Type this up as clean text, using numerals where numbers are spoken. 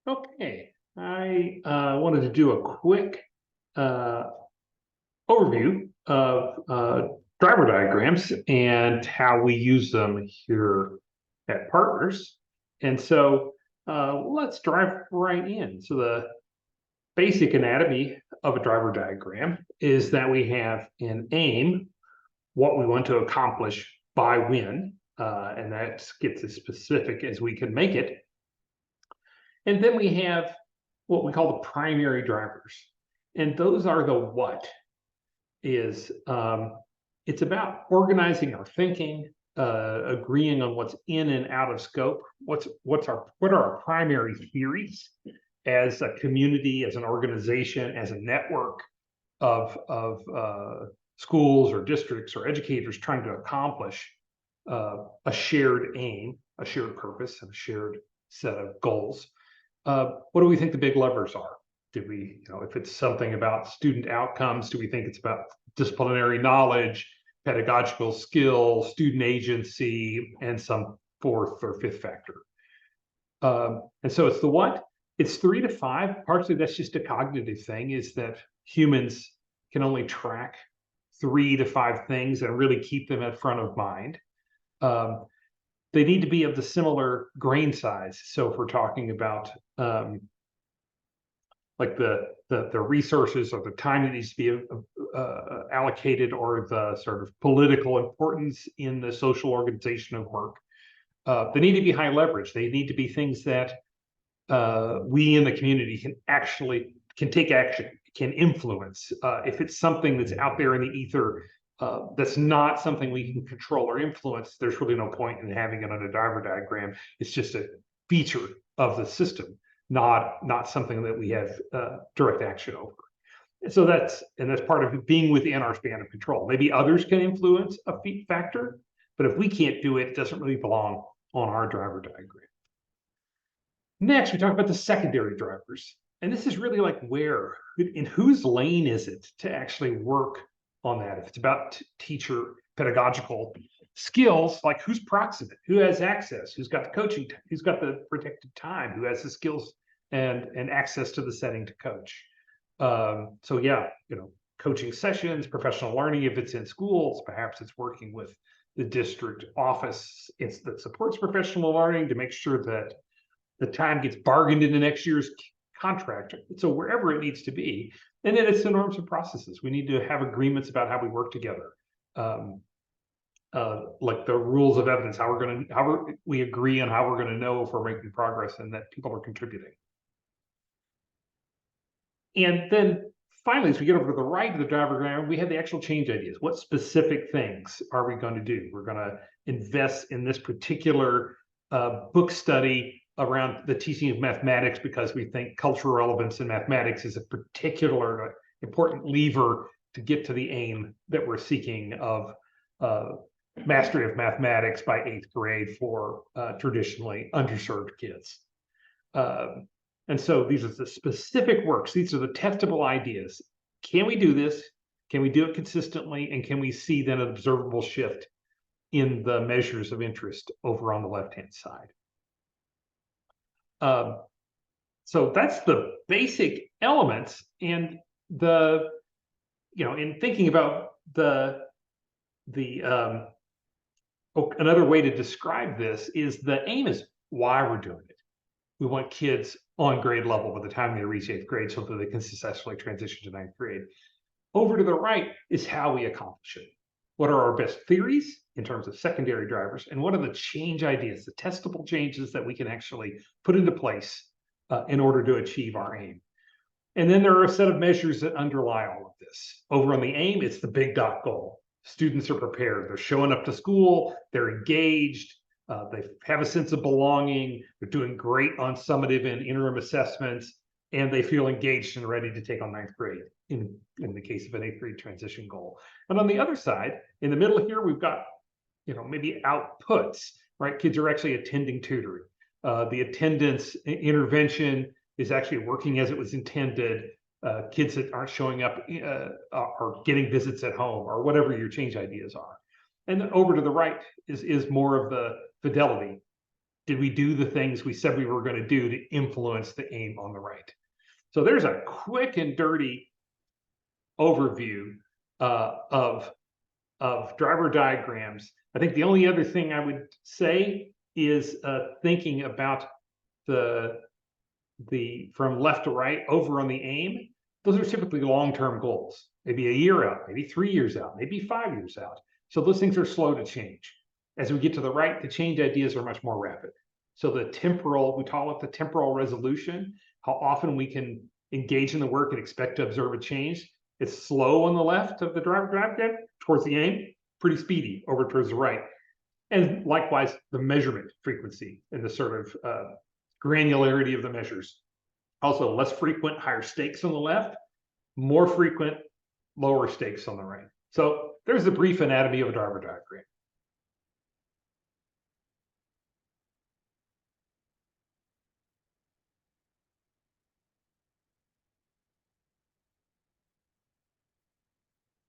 Okay, I wanted to do a quick uh, overview of driver diagrams and how we use them here at Partners. And so let's drive right in. So the basic anatomy of a driver diagram is that we have an aim, what we want to accomplish by when, and that gets as specific as we can make it. And then we have what we call the primary drivers. And those are the what is it's about organizing our thinking, agreeing on what's in and out of scope, what are our primary theories as a community, as an organization, as a network of schools or districts or educators trying to accomplish a shared aim, a shared purpose, and a shared set of goals. What do we think the big levers are? Do we, if it's something about student outcomes, do we think it's about disciplinary knowledge, pedagogical skill, student agency, and some fourth or fifth factor? And so it's the what? It's 3 to 5. Partially that's just a cognitive thing, is that humans can only track 3 to 5 things and really keep them at front of mind. They need to be of the similar grain size. So if we're talking about like the resources or the time that needs to be allocated, or the sort of political importance in the social organization of work, they need to be high leverage. They need to be things that we in the community can take action, can influence. If it's something that's out there in the ether, that's not something we can control or influence, there's really no point in having it on a driver diagram. It's just a feature of the system, not something that we have direct action over. And so that's part of being within our span of control. Maybe others can influence a factor, but if we can't do it, it doesn't really belong on our driver diagram. Next, we talk about the secondary drivers. And this is really like in whose lane is it to actually work on that? If it's about teacher pedagogical skills, like who's proximate, who has access, who's got the coaching, who's got the protected time, who has the skills and access to the setting to coach. So yeah, coaching sessions, professional learning, if it's in schools, perhaps it's working with the district office that supports professional learning to make sure that the time gets bargained into next year's contract. So wherever it needs to be. And then it's the norms and processes. We need to have agreements about how we work together. Like the rules of evidence, how we agree on how we're going to know if we're making progress and that people are contributing. And then finally, as we get over to the right of the diagram, we have the actual change ideas. What specific things are we going to do? We're going to invest in this particular book study around the teaching of mathematics because we think cultural relevance in mathematics is a particular important lever to get to the aim that we're seeking of mastery of mathematics by 8th grade for traditionally underserved kids. And so these are the specific works. These are the testable ideas. Can we do this? Can we do it consistently? And can we see then an observable shift in the measures of interest over on the left-hand side? So that's the basic elements. And in thinking about another way to describe this is the aim is why we're doing it. We want kids on grade level by the time they reach 8th grade so that they can successfully transition to 9th grade. Over to the right is how we accomplish it. What are our best theories in terms of secondary drivers? And what are the change ideas, the testable changes that we can actually put into place in order to achieve our aim? And then there are a set of measures that underlie all of this. Over on the aim, it's the big dot goal. Students are prepared. They're showing up to school. They're engaged. They have a sense of belonging. They're doing great on summative and interim assessments, and they feel engaged and ready to take on 9th grade in the case of an 8th grade transition goal. And on the other side, in the middle here, we've got, maybe outputs, right? Kids are actually attending tutoring. The attendance intervention is actually working as it was intended. Kids that aren't showing up are getting visits at home, or whatever your change ideas are. And then over to the right is more of the fidelity. did we do the things we said we were going to do to influence the aim on the right? So there's a quick and dirty overview of driver diagrams. I think the only other thing I would say is thinking about the from left to right over on the aim. Those are typically long-term goals, maybe a year out, maybe 3 years out, maybe 5 years out. So those things are slow to change. As we get to the right, the change ideas are much more rapid. So the temporal, we call it the temporal resolution, how often we can engage in the work and expect to observe a change. It's slow on the left of the driver diagram towards the aim, pretty speedy over towards the right. And likewise, the measurement frequency and the sort of granularity of the measures. Also, less frequent, higher stakes on the left, more frequent, lower stakes on the right. So there's the brief anatomy of a driver diagram.